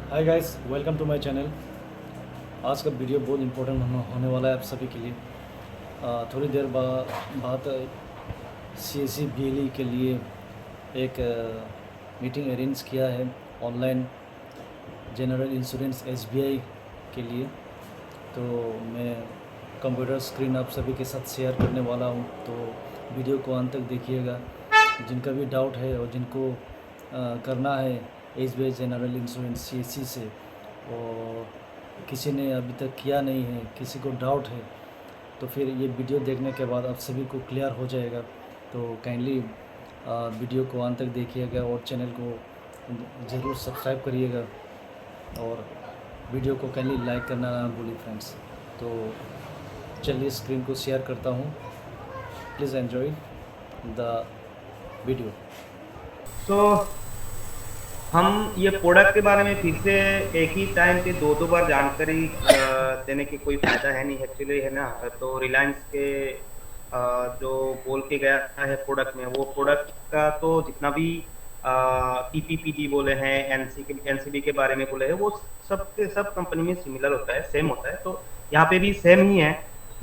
Hi guys, welcome to my channel. आज का video बहुत इंपॉर्टेंट होने वाला है आप सभी के लिए। थोड़ी देर बाद C S C B L E के लिए एक मीटिंग अरेंज किया है online, general insurance S B I के लिए। तो मैं कंप्यूटर स्क्रीन आप सभी के साथ शेयर करने वाला हूँ, तो वीडियो को अंत तक देखिएगा। जिनका भी डाउट है और जिनको करना है S B I general insurance C S C से, और किसी ने अभी तक किया नहीं है, किसी को डाउट है, तो फिर ये वीडियो देखने के बाद आप सभी को क्लियर हो जाएगा। तो काइंडली वीडियो को अंत तक देखिएगा और चैनल को ज़रूर सब्सक्राइब करिएगा, और वीडियो को काइंडली लाइक करना ना भूलिए फ्रेंड्स। तो चलिए स्क्रीन को शेयर करता हूँ, प्लीज़ एंजॉय द वीडियो। तो हम ये प्रोडक्ट के बारे में फिर से एक ही टाइम पे दो बार जानकारी देने की कोई फायदा है नहीं एक्चुअली, है ना। तो रिलायंस के जो बोल के गया है प्रोडक्ट में, वो प्रोडक्ट का तो जितना भी पीपीपीडी बोले हैं, एनसीबी के बारे में बोले हैं, वो सब के सब कंपनी में सिमिलर होता है, सेम होता है। तो यहाँ पे भी सेम ही है।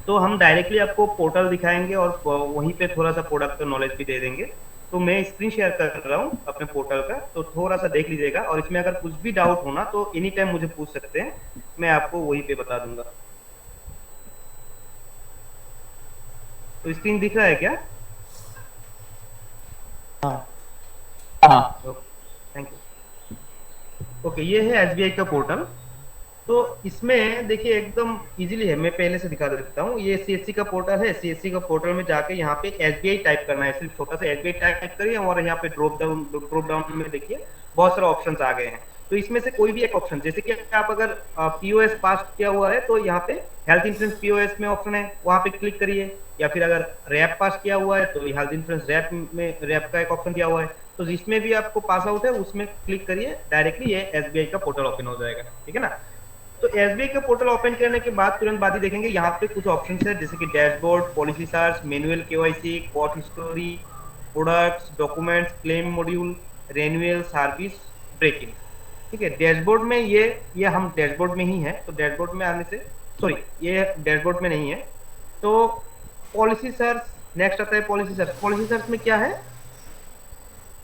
तो हम डायरेक्टली आपको पोर्टल दिखाएंगे और वहीं पे थोड़ा सा प्रोडक्ट का नॉलेज भी दे देंगे। तो मैं स्क्रीन शेयर कर रहा हूँ अपने पोर्टल का, तो थोड़ा सा देख लीजिएगा। और इसमें अगर कुछ भी डाउट हो ना तो एनी टाइम मुझे पूछ सकते हैं, मैं आपको वहीं पे बता दूंगा। तो स्क्रीन दिख रहा है क्या? हाँ हाँ। Thank you. ओके, ये है एसबीआई का पोर्टल। तो इसमें देखिए एकदम इजीली है, मैं पहले से दिखा देता हूँ। ये सीएससी का पोर्टल है। सीएससी का पोर्टल में जाके यहाँ पे एसबीआई टाइप करना है, सिर्फ छोटा सा एसबीआई टाइप करिए और यहाँ पे ड्रॉप डाउन में देखिए बहुत सारे ऑप्शंस आ गए हैं। तो इसमें से कोई भी एक ऑप्शन, जैसे कि आप अगर पीओएस पास किया हुआ है तो यहाँ पे हेल्थ इंश्योरेंस पीओएस में ऑप्शन है, वहां पे क्लिक करिए। या फिर अगर रैप पास किया हुआ है तो हेल्थ इंश्योरेंस रैप में रैप का एक ऑप्शन दिया हुआ है, तो जिसमें भी आपको पास आउट है उसमें क्लिक करिए, डायरेक्टली ये एसबीआई का पोर्टल ओपन हो जाएगा। ठीक है ना। तो एसबीआई का पोर्टल ओपन करने के बाद तुरंत बाद ही देखेंगे यहाँ पे कुछ ऑप्शंस है, जैसे कि dashboard, policy search, manual KYC, court history, products, documents, claim module, renewal, service, breaking. ठीक है। डैशबोर्ड में ये हम डैशबोर्ड में ही है, तो डैशबोर्ड में आने से, सॉरी, ये डैशबोर्ड में नहीं है। तो पॉलिसी सर्च नेक्स्ट आता है। पॉलिसी सर्च, पॉलिसी सर्च में क्या है,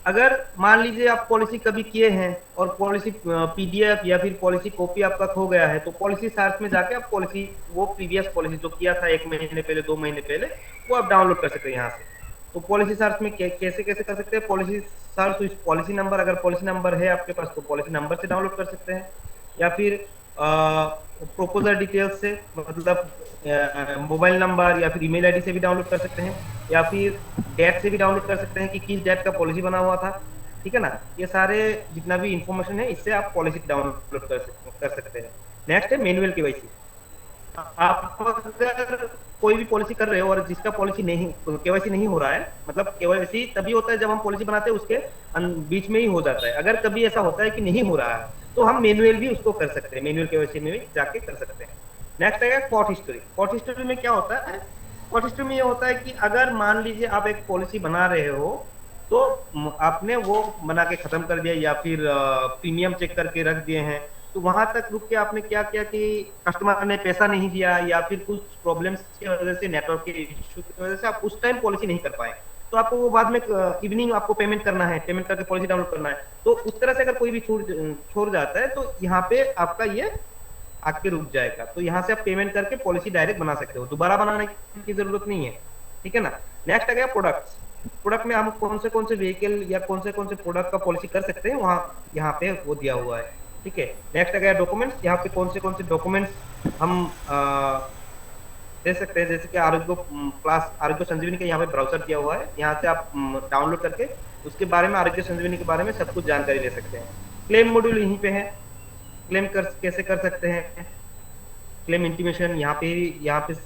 अगर मान लीजिए आप पॉलिसी कभी किए हैं और पॉलिसी पीडीएफ या फिर पॉलिसी कॉपी आपका खो गया है, तो पॉलिसी सर्च में जाके आप पॉलिसी, वो प्रीवियस पॉलिसी जो किया था 1 महीने पहले, 2 महीने पहले, वो आप डाउनलोड कर सकते हैं यहाँ से। तो पॉलिसी सर्च में कैसे कैसे कर सकते हैं पॉलिसी सर्च, तो इस पॉलिसी नंबर, अगर पॉलिसी नंबर है आपके पास तो पॉलिसी नंबर से डाउनलोड कर सकते हैं, या फिर प्रोपोजल डिटेल्स से, मतलब मोबाइल नंबर या फिर ईमेल आईडी से भी डाउनलोड कर सकते हैं, या फिर डेट से भी डाउनलोड कर सकते हैं कि किस डेट का पॉलिसी बना हुआ था। ठीक है ना। ये सारे जितना भी इंफॉर्मेशन है इससे आप पॉलिसी डाउनलोड कर सकते हैं। नेक्स्ट है मैनुअल केवाईसी। आप अगर कोई भी पॉलिसी कर रहे हो और जिसका पॉलिसी नहीं, केवाईसी नहीं हो रहा है, मतलब केवाईसी तभी होता है जब हम पॉलिसी बनाते हैं उसके बीच में ही हो जाता है। अगर कभी ऐसा होता है कि नहीं हो रहा है तो हम मैनुअल भी उसको कर सकते हैं, मैनुअल केवाईसी में भी जाके कर सकते हैं। नेक्स्ट आएगा कोर्ट हिस्ट्री। कोर्ट हिस्ट्री में क्या होता है, कोर्ट हिस्ट्री में ये होता है कि अगर मान लीजिए आप एक पॉलिसी बना रहे हो, तो आपने वो बना के खत्म कर दिया या फिर प्रीमियम चेक करके रख दिए हैं, तो वहां तक रुक के आपने क्या किया कि कस्टमर ने पैसा नहीं दिया या फिर कुछ प्रॉब्लम्स की वजह से, नेटवर्क के इश्यू की वजह से आप उस टाइम पॉलिसी नहीं कर पाए, तो आपको वो बाद में इवनिंग आपको पेमेंट करना है, पेमेंट करके पॉलिसी डाउनलोड करना है। तो उस तरह से अगर कोई भी छोड़ जाता है तो यहाँ पे आपका ये आके रुक जाएगा। तो यहाँ से आप पेमेंट करके पॉलिसी डायरेक्ट बना सकते हो, दोबारा बनाने की जरूरत नहीं है। ठीक है ना। नेक्स्ट आ गया प्रोडक्ट्स। प्रोडक्ट में हम कौन से व्हीकल या कौन से प्रोडक्ट का पॉलिसी कर सकते हैं, वहाँ यहाँ पे वो दिया हुआ है। ठीक है। नेक्स्ट आ गया डॉक्यूमेंट्स। यहाँ पे कौन से डॉक्यूमेंट्स हम दे सकते हैं, जैसे कि आरोग्य प्लस आरोग्य संजीवनी का यहाँ पे ब्राउजर दिया हुआ है, यहाँ से आप डाउनलोड करके उसके बारे में, आरोग्य संजीवनी के बारे में सब कुछ जानकारी ले सकते हैं। क्लेम मॉड्यूल यहीं पे है, क्लेम कैसे कर सकते हैं, क्लेम इंटीमेशन यहाँ पे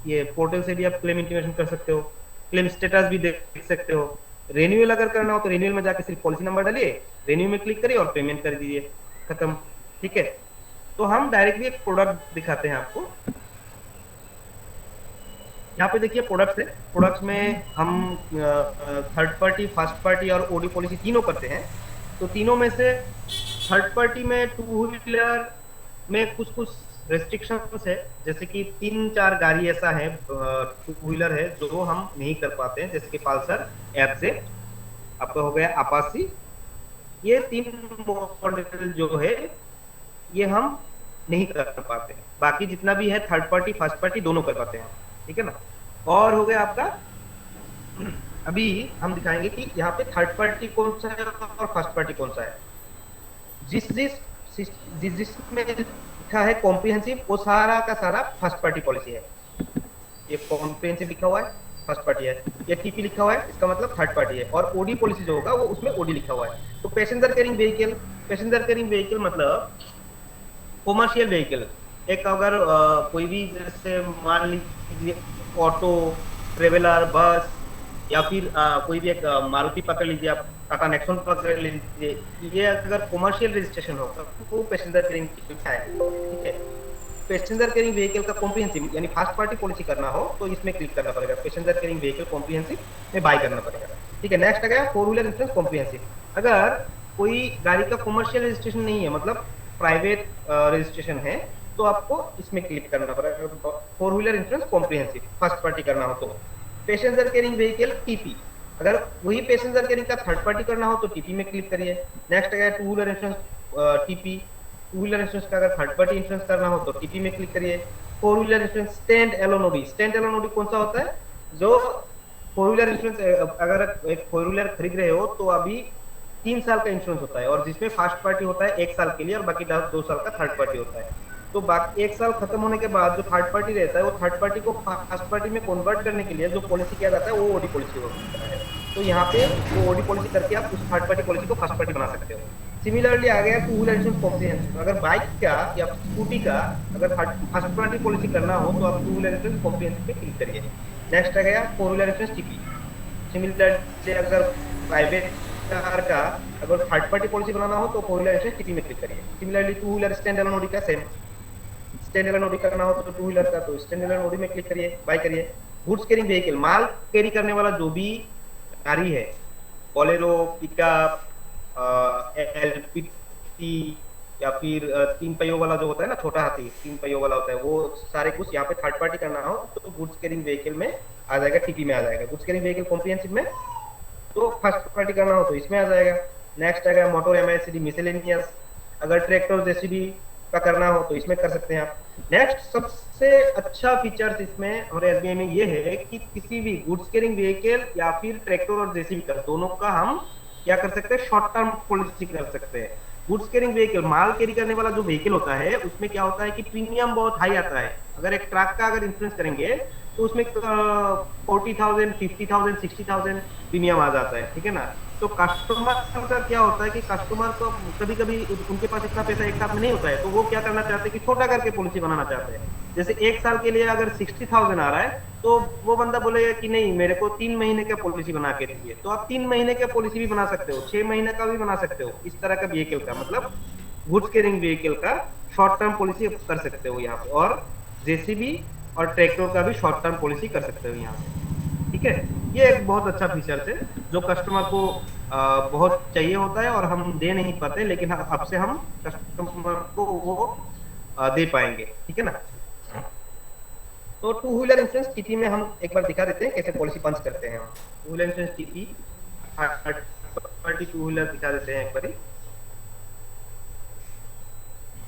ये पोर्टल से भी आप क्लेम इंटीमेशन कर सकते हो, क्लेम स्टेटस भी देख सकते हो। रेन्यूअल अगर करना हो तो रेन्यूअल में जाके सिर्फ पॉलिसी नंबर डालिए, रेन्यू में क्लिक करिए और पेमेंट कर दीजिए, खत्म। ठीक है। तो हम डायरेक्टली एक प्रोडक्ट दिखाते हैं आपको। यहाँ पे देखिए प्रोडक्ट्स है। प्रोडक्ट्स में हम थर्ड पार्टी, फर्स्ट पार्टी और ओडी पॉलिसी तीनों करते हैं। तो तीनों में से थर्ड पार्टी में टू व्हीलर में कुछ कुछ रेस्ट्रिक्शंस है, जैसे कि 3-4 गाड़ी ऐसा है टू व्हीलर है जो हम नहीं कर पाते हैं, जैसे कि पल्सर, एफजे, आपका हो गया अपाची। ये 3 मॉडल जो है ये हम नहीं कर पाते हैं। बाकी जितना भी है थर्ड पार्टी फर्स्ट पार्टी दोनों कर पाते हैं, ठीक है ना। और हो गया आपका, अभी हम दिखाएंगे कि यहाँ पे थर्ड पार्टी कौन सा है और फर्स्ट पार्टी कौन सा है। जिसमें लिखा है कॉम्प्रिहेंसिव वो सारा का सारा फर्स्ट पार्टी पॉलिसी है। ये कॉम्प्रिहेंसिव लिखा हुआ है फर्स्ट पार्टी है, ये टीपी लिखा हुआ है इसका मतलब थर्ड पार्टी है, और ओडी पॉलिसी जो होगा वो उसमें ओडी लिखा हुआ है। तो passenger carrying vehicle, passenger carrying vehicle मतलब कॉमर्शियल व्हीकल। एक अगर कोई भी जैसे मान लीजिए ऑटो, ट्रेवलर, बस, या फिर कोई भी एक मारुति पकड़ लीजिए, आप टाटा नेक्सॉन पकड़ लीजिए, ये अगर कॉमर्शियल रजिस्ट्रेशन होगा तो पैसेंजर कैरिंग है, ठीक है। पैसेंजर कैरिंग व्हीकल का कॉम्प्रिहेंसिव यानी फर्स्ट पार्टी पॉलिसी करना हो तो इसमें क्लिक करना पड़ेगा, पैसेंजर कैरिंग व्हीकल कॉम्प्रिहेंसिव में बाय करना पड़ेगा, ठीक है। नेक्स्ट आ गया फोर व्हीलर इंश्योरेंस कॉम्प्रिहेंसिव। अगर कोई गाड़ी का कॉमर्शियल रजिस्ट्रेशन नहीं है, मतलब प्राइवेट रजिस्ट्रेशन है, तो आपको इसमें क्लिक करना पड़ेगा, four wheeler insurance comprehensive first party करना हो तो। पैसेंजर कैरिंग व्हीकल टीपी, अगर वही पैसेंजर कैरिंग का थर्ड पार्टी करना हो तो टीपी में क्लिक करिए। नेक्स्ट आ गया to wheeler insurance TP, to wheeler insurance का अगर थर्ड पार्टी इंश्योरेंस करना हो तो टीपी में क्लिक करिए। Four wheeler insurance stand alone OD, stand alone OD कौन सा होता है, जो फोर व्हीलर इंश्योरेंस अगर एक फोर व्हीलर खरीद रहे हो तो अभी 3 साल का इंश्योरेंस होता है, और जिसमें फर्स्ट पार्टी होता है 1 साल के लिए और बाकी 2 साल का थर्ड पार्टी होता है। तो बाकी 1 साल खत्म होने के बाद जो थर्ड पार्टी रहता है वो थर्ड पार्टी को फर्स्ट पार्टी में कन्वर्ट करने के लिए जो पॉलिसी किया जाता है वो ओडी पॉलिसी होता है। तो यहाँ पे वो ओडी पॉलिसी करके आप उस थर्ड पार्टी पॉलिसी को फर्स्ट पार्टी बना सकते हो। सिमिलरली आ गया टू व्हीलर इंश्योरेंस कॉम्प्रिहेंसिव, अगर बाइक का या स्कूटी का अगर फर्स्ट पार्टी पॉलिसी करना हो तो आप टू व्हीलर इंश्योरेंस कॉम्प्रिहेंसिव पे क्लिक करिए। नेक्स्ट आ गया four wheeler insurance TP. Similarly अगर प्राइवेट कार का अगर थर्ड पार्टी पॉलिसी बनाना हो तो फोर व्हीलर इंश्योरेंस टीपी में क्लिक करिए। Similarly two wheeler stand alone OD का सेम, स्टैंड एलोन ओडी करना हो तो टू व्हीलर का तो स्टैंड एलोन ओडी में क्लिक करिए, बाय करिए। गुड्स कैरिंग व्हीकल, माल कैरी करने वाला जो भी गाड़ी है, बोलेरो, पिकअप, एलपीटी, या फिर 3 पहियों वाला जो होता है ना, छोटा हाथी 3 पहियों वाला होता है, वो सारे कुछ यहाँ पे थर्ड पार्टी करना हो तो गुड्स कैरिंग व्हीकल में आ जाएगा, टीपी में आ जाएगा। गुड्स कैरिंग व्हीकल कॉम्प्रिहेंसिव में तो फर्स्ट पार्टी करना हो तो इसमें आ जाएगा। नेक्स्ट आ गया मोटर एमआईसीडी मिसेलेनियस, अगर ट्रैक्टर जेसीबी का करना हो तो इसमें कर सकते हैं आप। नेक्स्ट सबसे अच्छा फीचर्स इसमें हमारे एसबीआई में ये है कि किसी भी गुड्स कैरिंग व्हीकल या फिर ट्रैक्टर और जेसीबी का दोनों का हम क्या कर सकते हैं, शॉर्ट टर्म पॉलिसी कर सकते हैं। गुड्स कैरिंग व्हीकल माल कैरी करने वाला जो व्हीकल होता है उसमें क्या होता है कि प्रीमियम बहुत हाई आता है। अगर एक ट्रक का अगर इंश्योरेंस करेंगे तो उसमें 40,000, 50,000, 60,000 प्रीमियम आ जाता है, ठीक है ना। तो कस्टमर का क्या होता है कि कस्टमर को कभी कभी उनके पास इतना पैसा एक साथ में नहीं होता है, तो वो क्या करना चाहते हैं कि छोटा करके पॉलिसी बनाना चाहते हैं। जैसे 1 साल के लिए अगर 60,000 आ रहा है तो वो बंदा बोलेगा कि नहीं मेरे को 3 महीने का पॉलिसी बना के दीजिए, तो आप 3 महीने का पॉलिसी भी बना सकते हो, 6 महीने का भी बना सकते हो। इस तरह का व्हीकल का मतलब गुड्स कैरिंग व्हीकल का शॉर्ट टर्म पॉलिसी कर सकते हो यहाँ पे, और जेसीबी और ट्रैक्टर का भी शॉर्ट टर्म पॉलिसी कर सकते हो यहाँ पे, ठीक है। ये एक बहुत अच्छा फीचर है जो कस्टमर को बहुत चाहिए होता है और हम दे नहीं पाते, लेकिन अब से हम कस्टमर को वो दे पाएंगे, ठीक है ना। तो टू व्हीलर इंश्योरेंस टीपी में हम एक बार दिखा देते हैं कैसे पॉलिसी पंच करते हैं। To wheeler insurance TP third party two wheeler दिखा देते हैं एक बार।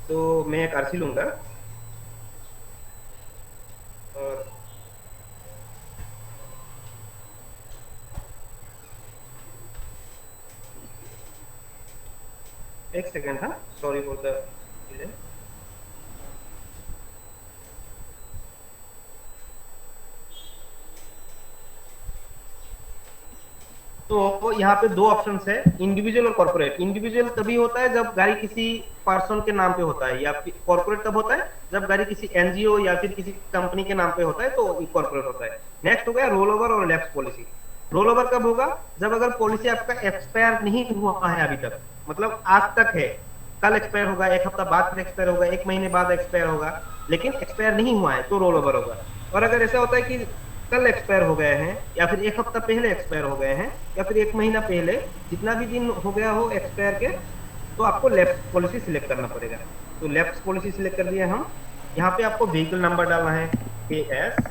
तो मैं एक आरसी लूंगा और एक सेकेंड, हाँ सॉरी फॉर द डिले। तो यहाँ पे 2 ऑप्शंस है, इंडिविजुअल और कॉर्पोरेट। इंडिविजुअल तभी होता है जब गाड़ी किसी पर्सन के नाम पे होता है, या फिर कॉर्पोरेट तब होता है जब गाड़ी किसी एनजीओ या फिर किसी कंपनी के नाम पे होता है, तो कॉर्पोरेट होता है। नेक्स्ट हो गया रोल ओवर और लैप्स पॉलिसी। रोल ओवर कब होगा, जब अगर पॉलिसी आपका एक्सपायर नहीं हुआ है अभी तक, मतलब आज तक है, कल एक्सपायर होगा, 1 हफ्ता बाद एक्सपायर होगा, 1 महीने बाद एक्सपायर होगा, लेकिन एक्सपायर नहीं हुआ है तो रोल ओवर होगा। और अगर ऐसा होता है कि कल एक्सपायर हो गए हैं या फिर 1 हफ्ता पहले एक्सपायर हो गए हैं या फिर 1 महीना पहले, जितना भी दिन हो गया हो एक्सपायर के, तो आपको लेफ्ट पॉलिसी सिलेक्ट करना पड़ेगा। तो लेफ्ट पॉलिसी सिलेक्ट कर लिया हम। यहाँ पे आपको व्हीकल नंबर डालना है AS,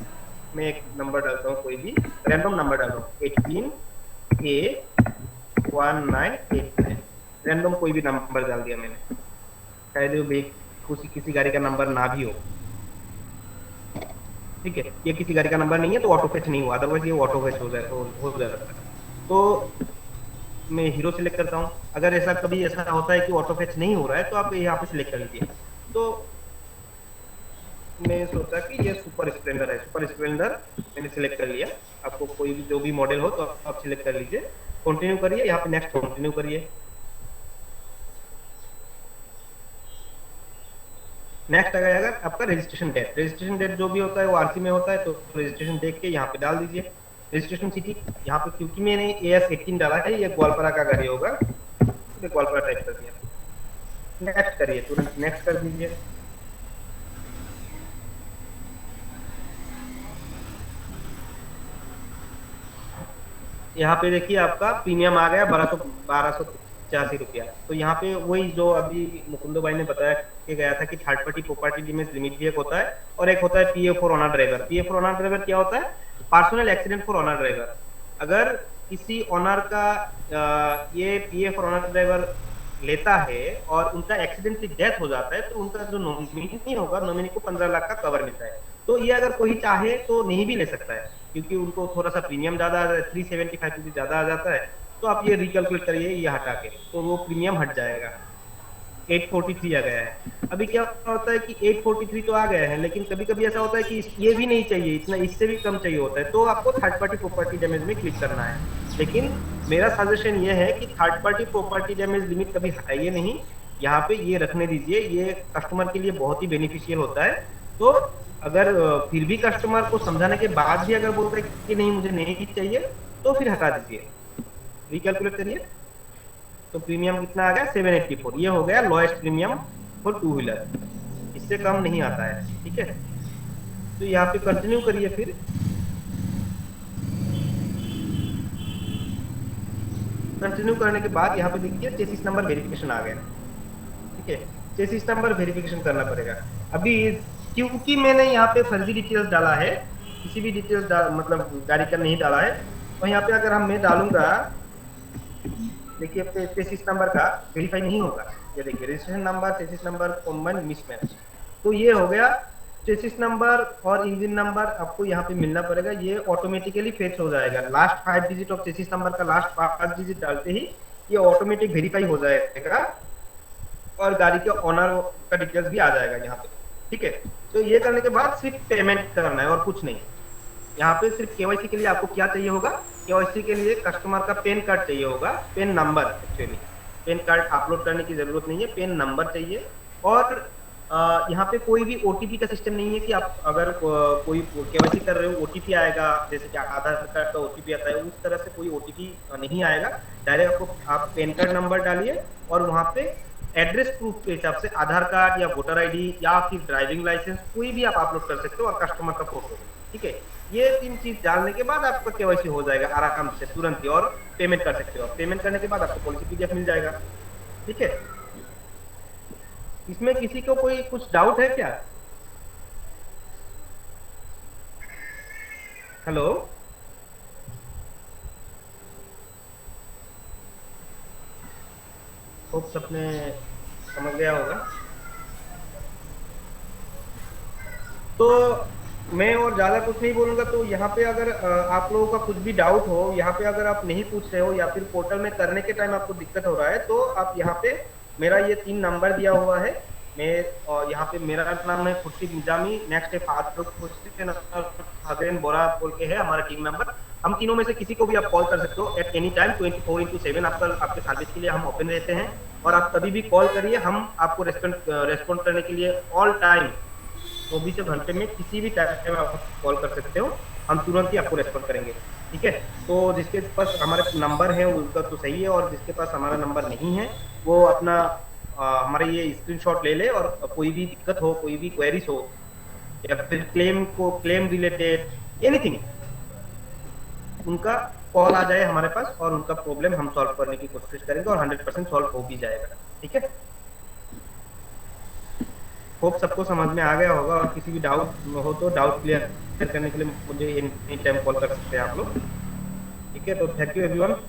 मैं एक नंबर डालता हूँ, कोई भी रैंडम नंबर डाल रहा हूँ 18A1989, रैंडम कोई भी नंबर डाल दिया मैंने, शायद वो किसी गाड़ी का नंबर ना भी हो। ठीक है, ये किसी गाड़ी का नंबर नहीं है तो ऑटो फेच नहीं हुआ, अदरवाइज ये ऑटो फेच हो जाएगा। तो मैं हीरो सिलेक्ट करता हूँ। अगर ऐसा कभी ऐसा होता है कि ऑटो फेच नहीं हो रहा है तो आप यहाँ पे सिलेक्ट कर लीजिए। तो मैं सोचा कि ये सुपर स्प्लेंडर है, सुपर स्प्लेंडर मैंने सिलेक्ट कर लिया। आपको कोई भी जो भी मॉडल हो तो आप सिलेक्ट कर लीजिए, कंटिन्यू करिए, यहाँ पे नेक्स्ट कंटिन्यू करिए। नेक्स्ट आ जाएगा आपका रजिस्ट्रेशन डेट। रजिस्ट्रेशन डेट जो भी होता है वो आरसी में होता है, तो रजिस्ट्रेशन डेट के यहाँ पे डाल दीजिए। रजिस्ट्रेशन सिटी यहाँ पे, क्योंकि मैंने AS18 डाला है, ये ग्वालपारा का गाड़ी होगा, तो ग्वालपारा टाइप कर दिया। नेक्स्ट करिए, तुरंत नेक्स्ट कर दीजिए। यहाँ पे देखिए आपका प्रीमियम आ गया 1285 रुपया। तो यहाँ पे वही जो अभी मुकुंदो भाई ने बताया कि गया था कि third party property limit limit भी एक होता है और एक होता है PA for owner driver. PA for owner driver क्या होता है? Personal accident for owner driver. अगर किसी ऑनर का ये PA फॉर ऑनर ड्राइवर लेता है और उनका एक्सीडेंट से डेथ हो जाता है तो उनका जो नॉमिनी होगा, नॉमिनी को 15 लाख का कवर मिलता है। तो ये अगर कोई चाहे तो नहीं भी ले सकता है, क्योंकि उनको थोड़ा सा प्रीमियम ज्यादा 375 रुपीज ज्यादा आ जाता है। तो आप ये रिकैलकुलेट करिए, ये हटा के, तो वो प्रीमियम हट जाएगा। 843 आ गया है। अभी क्या होता है कि 843 तो आ गया है, लेकिन कभी कभी ऐसा होता है कि ये भी नहीं चाहिए, इतना इससे भी कम चाहिए होता है, तो आपको थर्ड पार्टी प्रॉपर्टी डैमेज में क्लिक करना है। लेकिन मेरा सजेशन ये है कि third party property damage limit कभी हटाइए नहीं, यहाँ पे ये रखने दीजिए, ये कस्टमर के लिए बहुत ही बेनिफिशियल होता है। तो अगर फिर भी कस्टमर को समझाने के बाद भी अगर बोलते हैं कि नहीं मुझे नहीं चाहिए, तो फिर हटा दीजिए। रिकैलकुलेट करिए, तो प्रीमियम कितना आ गया? 784। ये हो गया lowest premium for two wheeler, इससे कम नहीं आता है। ठीक है, तो यहाँ पे कंटिन्यू करिए। फिर कंटिन्यू करने के बाद यहाँ पे देखिए चेसिस नंबर वेरिफिकेशन आ गया। ठीक है, चेसिस नंबर वेरिफिकेशन करना पड़ेगा। अभी क्योंकि मैंने यहाँ पे फर्जी डिटेल्स डाला है, किसी भी डिटेल्स मतलब गाड़ी का नहीं डाला है, तो यहाँ पे अगर मैं डालूंगा, देखिए चेसिस नंबर का वेरीफाई नहीं होगा। ये देखिए registration number, chassis number common mismatch, तो ये हो गया। चेसिस नंबर और इंजन नंबर आपको यहाँ पे मिलना पड़ेगा, ये ऑटोमेटिकली फेच हो जाएगा। Last 5 digit of chassis number का लास्ट 5 डिजिट डालते ही ये ऑटोमेटिक वेरीफाई हो जाएगा और गाड़ी के ओनर का डिटेल्स भी आ जाएगा यहाँ पे। ठीक है, तो ये करने के बाद सिर्फ पेमेंट करना है और कुछ नहीं। यहाँ पे सिर्फ केवाईसी के लिए आपको क्या चाहिए होगा? केवाईसी के लिए कस्टमर का पैन कार्ड चाहिए होगा, pan number. Actually pan card upload करने की जरूरत नहीं है, पैन नंबर चाहिए। और यहाँ पे कोई भी OTP का सिस्टम नहीं है कि आप अगर कोई केवाईसी कर रहे हो OTP आएगा, जैसे कि आधार कार्ड का OTP आता है, उस तरह से कोई OTP नहीं आएगा। डायरेक्ट आपको आप पैन कार्ड नंबर डालिए और वहाँ पे एड्रेस प्रूफ के हिसाब से आधार कार्ड या वोटर ID या फिर ड्राइविंग लाइसेंस कोई भी आप अपलोड कर सकते हो, और कस्टमर का फोटो। ठीक है, ये 3 चीज डालने के बाद आपका केवाईसी हो जाएगा आराम से, तुरंत ही, और पेमेंट कर सकते हो। पेमेंट करने के बाद आपको पॉलिसी PDF मिल जाएगा। ठीक है, इसमें किसी को कोई कुछ डाउट है क्या? हेलो, होप सबने समझ गया होगा। तो मैं और ज्यादा कुछ नहीं बोलूंगा। तो यहाँ पे अगर आप लोगों का कुछ भी डाउट हो, यहाँ पे अगर आप नहीं पूछ रहे हो या फिर पोर्टल में करने के टाइम आपको दिक्कत हो रहा है, तो आप यहाँ पे मेरा ये 3 नंबर दिया हुआ है। मैं और यहाँ पे मेरा नाम है खुर्शीद निजामी, नेक्स्ट है फारूक हुसैन हसैन बोरा बोल के है हमारा टीम मेंबर। हम तीनों में से किसी को भी आप कॉल कर सकते हो एट एनी टाइम, 24/7 आपके सर्विस के लिए हम ओपन रहते हैं। और आप कभी भी कॉल करिए, हम आपको रेस्पॉन्ड करने के लिए ऑल टाइम 24 घंटे में किसी भी टाइम में आप कॉल कर सकते हो, हम तुरंत ही आपको रेस्पॉन्ड करेंगे। ठीक है, तो जिसके पास हमारा नंबर है उनका तो सही है, और जिसके पास हमारा नंबर नहीं है वो अपना हमारा ये स्क्रीनशॉट ले ले, और कोई भी दिक्कत हो, कोई भी क्वेरीज हो, या फिर क्लेम रिलेटेड एनीथिंग, उनका कॉल आ जाए हमारे पास और उनका प्रॉब्लम हम सॉल्व करने की कोशिश करेंगे, और 100% सॉल्व हो भी जाएगा। ठीक है, होप सबको समझ में आ गया होगा, और किसी भी डाउट हो तो डाउट क्लियर करने के लिए मुझे एनी टाइम कॉल कर सकते हैं आप लोग। ठीक है, तो थैंक यू एवरीवन।